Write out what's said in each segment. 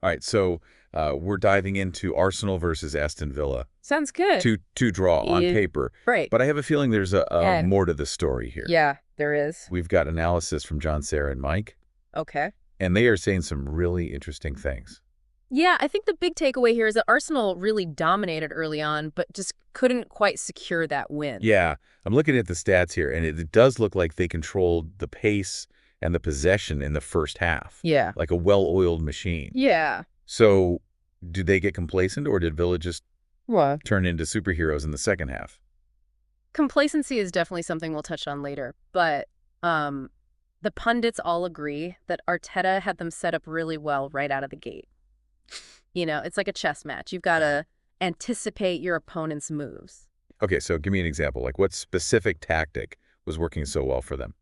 All right, so we're diving into Arsenal versus Aston Villa. Sounds good. Two draw on Yeah. paper. Right. But I have a feeling there's a Yeah. more to the story here. Yeah, there is. We've got analysis from John, Sarah, and Mike, Okay. and they are saying some really interesting things. Yeah, I think the big takeaway here is that Arsenal really dominated early on, but just couldn't quite secure that win. Yeah, I'm looking at the stats here, and it does look like they controlled the pace and the possession in the first half. Yeah. Like a well-oiled machine. Yeah. So did they get complacent, or did Villa just What? turn into superheroes in the second half? Complacency is definitely something we'll touch on later, but the pundits all agree that Arteta had them set up really well right out of the gate. You know, it's like a chess match. You've got to anticipate your opponent's moves. Okay, so give me an example. Like, what specific tactic was working so well for them?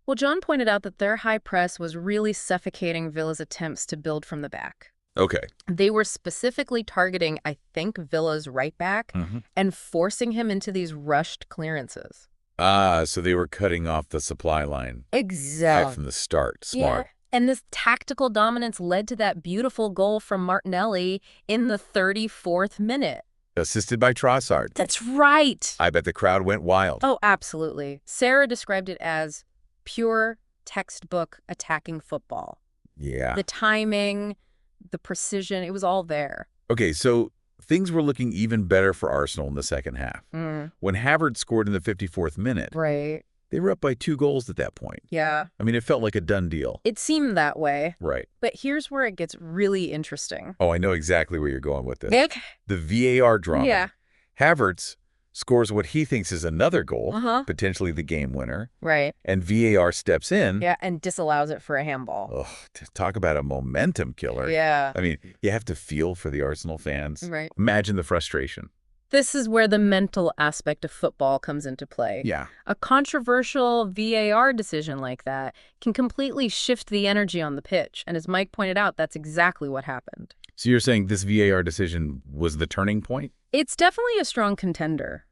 Well, John pointed out that their high press was really suffocating Villa's attempts to build from the back. Okay. They were specifically targeting, I think, Villa's right back and forcing him into these rushed clearances. Ah, so they were cutting off the supply line right Exactly. from the start. Smart. Yeah. And this tactical dominance led to that beautiful goal from Martinelli in the 34th minute. Assisted by Trossard. That's right. I bet the crowd went wild. Oh, absolutely. Sarah described it as pure textbook attacking football. Yeah. The timing, the precision, it was all there. Okay, so things were looking even better for Arsenal in the second half. When Havertz scored in the 54th minute, Right. they were up by 2 goals at that point. Yeah. I mean, it felt like a done deal. It seemed that way. Right. But here's where it gets really interesting. Oh, I know exactly where you're going with this. Nick? The VAR drama. Yeah. Havertz scores what he thinks is another goal, potentially the game winner, Right. and VAR steps in. Yeah, and disallows it for a handball. Ugh, talk about a momentum killer. Yeah. I mean, you have to feel for the Arsenal fans. Right. Imagine the frustration. This is where the mental aspect of football comes into play. Yeah. A controversial VAR decision like that can completely shift the energy on the pitch. And as Mike pointed out, that's exactly what happened. So you're saying this VAR decision was the turning point? It's definitely a strong contender.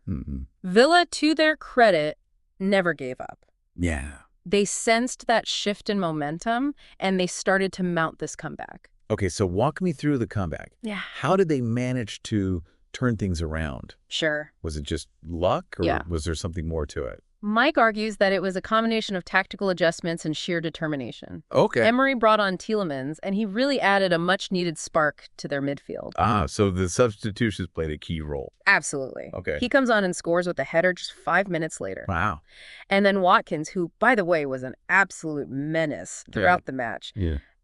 Villa, to their credit, never gave up. Yeah. They sensed that shift in momentum, and they started to mount this comeback. Okay, so walk me through the comeback. Yeah. How did they manage to turn things around? Sure. Was it just luck, or Yeah. was there something more to it? Mike argues that it was a combination of tactical adjustments and sheer determination. Okay. Emery brought on Tielemans, and he really added a much-needed spark to their midfield. Ah, so the substitutions played a key role. Absolutely. Okay. He comes on and scores with a header just 5 minutes later. Wow. And then Watkins, who, by the way, was an absolute menace throughout the match,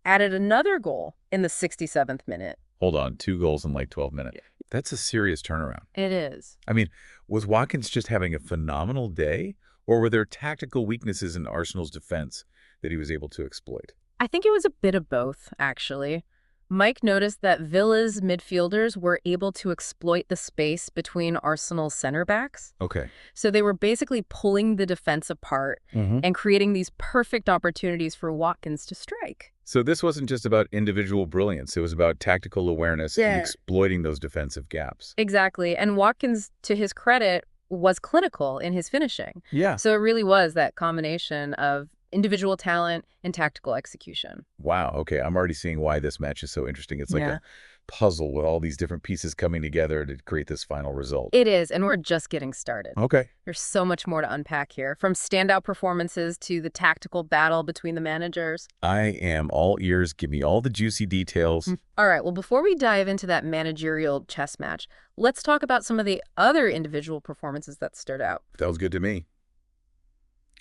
added another goal in the 67th minute. Hold on, 2 goals in like 12 minutes. That's a serious turnaround. It is. I mean, was Watkins just having a phenomenal day, or were there tactical weaknesses in Arsenal's defense that he was able to exploit? I think it was a bit of both, actually. Mike noticed that Villa's midfielders were able to exploit the space between Arsenal's center backs. Okay. So they were basically pulling the defense apart and creating these perfect opportunities for Watkins to strike. So this wasn't just about individual brilliance. It was about tactical awareness and exploiting those defensive gaps. Exactly. And Watkins, to his credit, was clinical in his finishing. Yeah. So it really was that combination of individual talent and tactical execution. Wow. Okay. I'm already seeing why this match is so interesting. It's like a puzzle with all these different pieces coming together to create this final result. It is, and we're just getting started. Okay. There's so much more to unpack here, from standout performances to the tactical battle between the managers. I am all ears. Give me all the juicy details. All right, well, before we dive into that managerial chess match, let's talk about some of the other individual performances that stood out. That was good to me.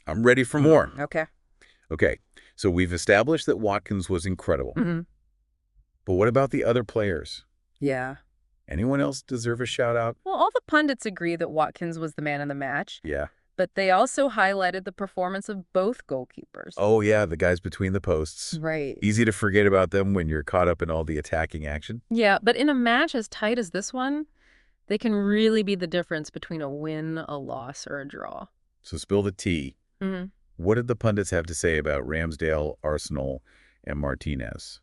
I'm ready for more. Okay. Okay, so we've established that Watkins was incredible. But what about the other players? Yeah. Anyone else deserve a shout out? Well, all the pundits agree that Watkins was the man in the match. Yeah. But they also highlighted the performance of both goalkeepers. Oh, yeah, the guys between the posts. Right. Easy to forget about them when you're caught up in all the attacking action. Yeah, but in a match as tight as this one, they can really be the difference between a win, a loss, or a draw. So spill the tea. What did the pundits have to say about Ramsdale, Arsenal, and Martinez?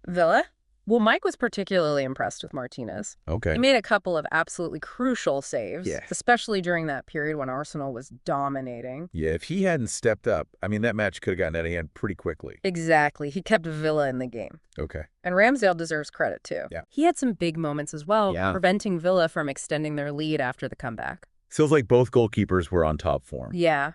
Villa? Well, Mike was particularly impressed with Martinez. Okay. He made a couple of absolutely crucial saves, Yeah. especially during that period when Arsenal was dominating. Yeah, if he hadn't stepped up, I mean, that match could have gotten out of hand pretty quickly. Exactly. He kept Villa in the game. Okay. And Ramsdale deserves credit, too. Yeah. He had some big moments as well, Yeah. preventing Villa from extending their lead after the comeback. Feels like both goalkeepers were on top form. Yeah,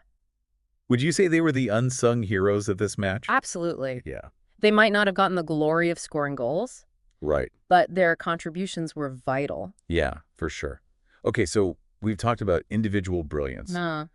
Would you say they were the unsung heroes of this match? absolutely. Yeah. They might not have gotten the glory of scoring goals, Right. but their contributions were vital. Yeah, for sure. Okay, so we've talked about individual brilliance, No.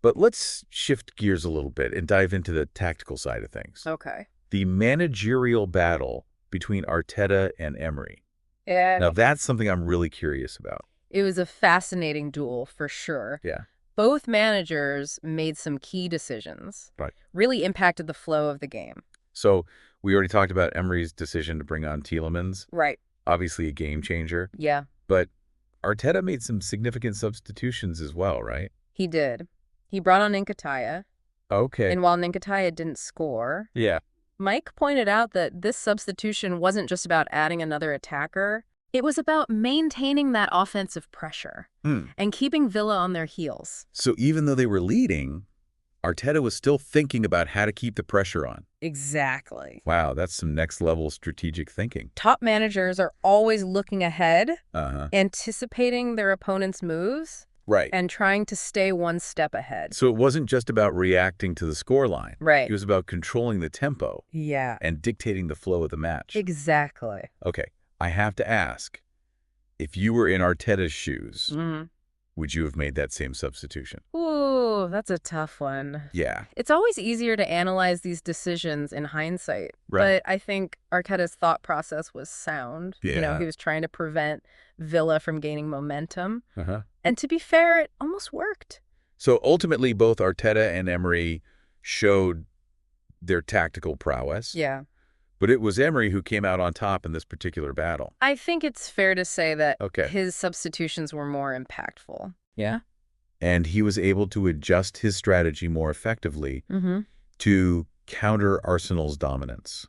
but let's shift gears a little bit and dive into the tactical side of things. Okay. The managerial battle between Arteta and Emery. Yeah. Now, that's something I'm really curious about. It was a fascinating duel, for sure. Yeah. Both managers made some key decisions. Right. Really impacted the flow of the game. So we already talked about Emery's decision to bring on Tielemans, Right. obviously a game changer, Yeah, but Arteta made some significant substitutions as well, right? he did. He brought on Nketiah, Okay. and while Nketiah didn't score, Yeah. Mike pointed out that this substitution wasn't just about adding another attacker. It was about maintaining that offensive pressure and keeping Villa on their heels. So even though they were leading, Arteta was still thinking about how to keep the pressure on. Exactly. Wow, that's some next-level strategic thinking. Top managers are always looking ahead, Uh-huh. anticipating their opponent's moves, Right. and trying to stay one step ahead. So it wasn't just about reacting to the scoreline. Right. It was about controlling the tempo Yeah. and dictating the flow of the match. Exactly. Okay, I have to ask, if you were in Arteta's shoes, would you have made that same substitution? Ooh, that's a tough one. Yeah. It's always easier to analyze these decisions in hindsight. Right. But I think Arteta's thought process was sound. You know, Yeah. he was trying to prevent Villa from gaining momentum. Uh-huh. And to be fair, it almost worked. So ultimately, both Arteta and Emery showed their tactical prowess. Yeah. But it was Emery who came out on top in this particular battle. I think it's fair to say that Okay. his substitutions were more impactful. Yeah. And he was able to adjust his strategy more effectively to counter Arsenal's dominance.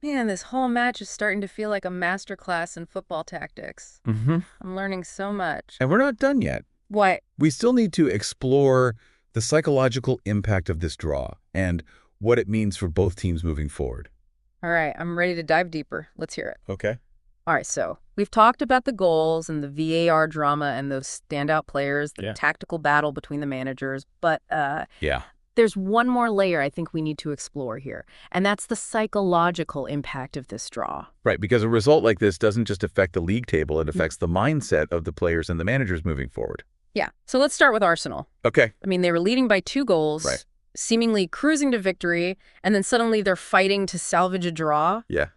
Man, this whole match is starting to feel like a masterclass in football tactics. I'm learning so much. And we're not done yet. What? We still need to explore the psychological impact of this draw and what it means for both teams moving forward. All right, I'm ready to dive deeper. Let's hear it. Okay. All right, so we've talked about the goals and the VAR drama and those standout players, the tactical battle between the managers, but Yeah. there's one more layer I think we need to explore here, and that's the psychological impact of this draw. Right, because a result like this doesn't just affect the league table, it affects the mindset of the players and the managers moving forward. Yeah, so let's start with Arsenal. Okay. I mean, they were leading by 2 goals, Right. seemingly cruising to victory, and then suddenly they're fighting to salvage a draw. Yeah,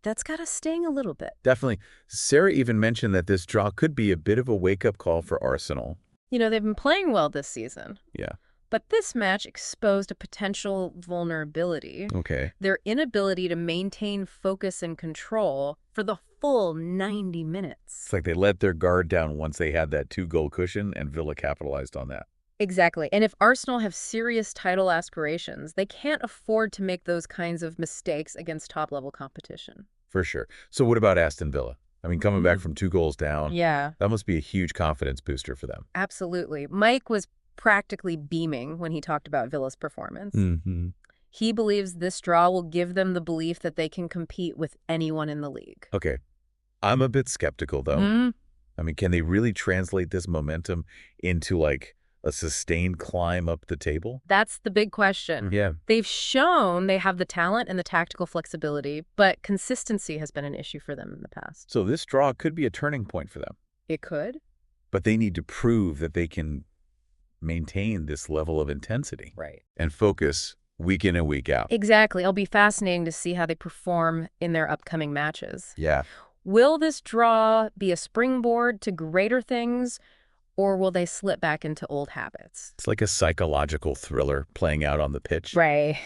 That's got us sting a little bit. definitely. Sarah even mentioned that this draw could be a bit of a wake-up call for Arsenal. You know, they've been playing well this season, Yeah. but this match exposed a potential vulnerability. Okay. Their inability to maintain focus and control for the full 90 minutes. It's like they let their guard down once they had that 2-goal cushion, and Villa capitalized on that. Exactly. And if Arsenal have serious title aspirations, they can't afford to make those kinds of mistakes against top-level competition. For sure. So what about Aston Villa? I mean, coming back from 2 goals down, Yeah, that must be a huge confidence booster for them. absolutely. Mike was practically beaming when he talked about Villa's performance. Mm-hmm. He believes this draw will give them the belief that they can compete with anyone in the league. Okay. I'm a bit skeptical, though. I mean, can they really translate this momentum into, like, a sustained climb up the table? That's the big question. Yeah. They've shown they have the talent and the tactical flexibility, but consistency has been an issue for them in the past. So this draw could be a turning point for them. It could. But they need to prove that they can maintain this level of intensity Right. and focus week in and week out. Exactly. It'll be fascinating to see how they perform in their upcoming matches. Yeah. Will this draw be a springboard to greater things, or will they slip back into old habits? It's like a psychological thriller playing out on the pitch. Right.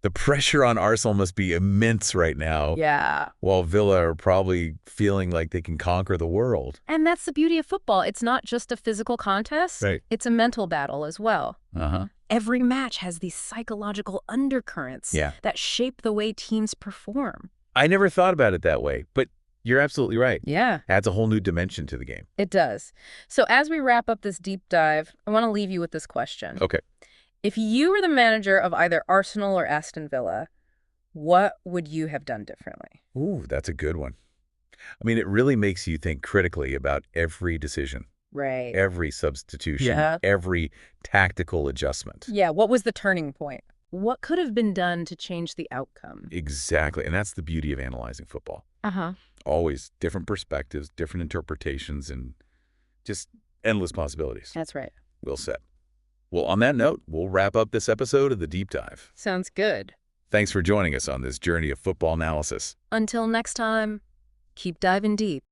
The pressure on Arsenal must be immense right now, Yeah. while Villa are probably feeling like they can conquer the world. And that's the beauty of football. It's not just a physical contest. Right. It's a mental battle as well. Uh-huh. Every match has these psychological undercurrents Yeah. that shape the way teams perform. I never thought about it that way, but you're absolutely right. Yeah, Adds a whole new dimension to the game. it does. So as we wrap up this deep dive, I want to leave you with this question. Okay. If you were the manager of either Arsenal or Aston Villa, what would you have done differently? Ooh, that's a good one. I mean, it really makes you think critically about every decision, Right. every substitution, Yeah. every tactical adjustment. Yeah, what was the turning point? What could have been done to change the outcome? Exactly. And that's the beauty of analyzing football. Uh-huh. Always different perspectives, different interpretations, and just endless possibilities. That's right. Well said. Well, on that note, we'll wrap up this episode of The Deep Dive. Sounds good. Thanks for joining us on this journey of football analysis. Until next time, keep diving deep.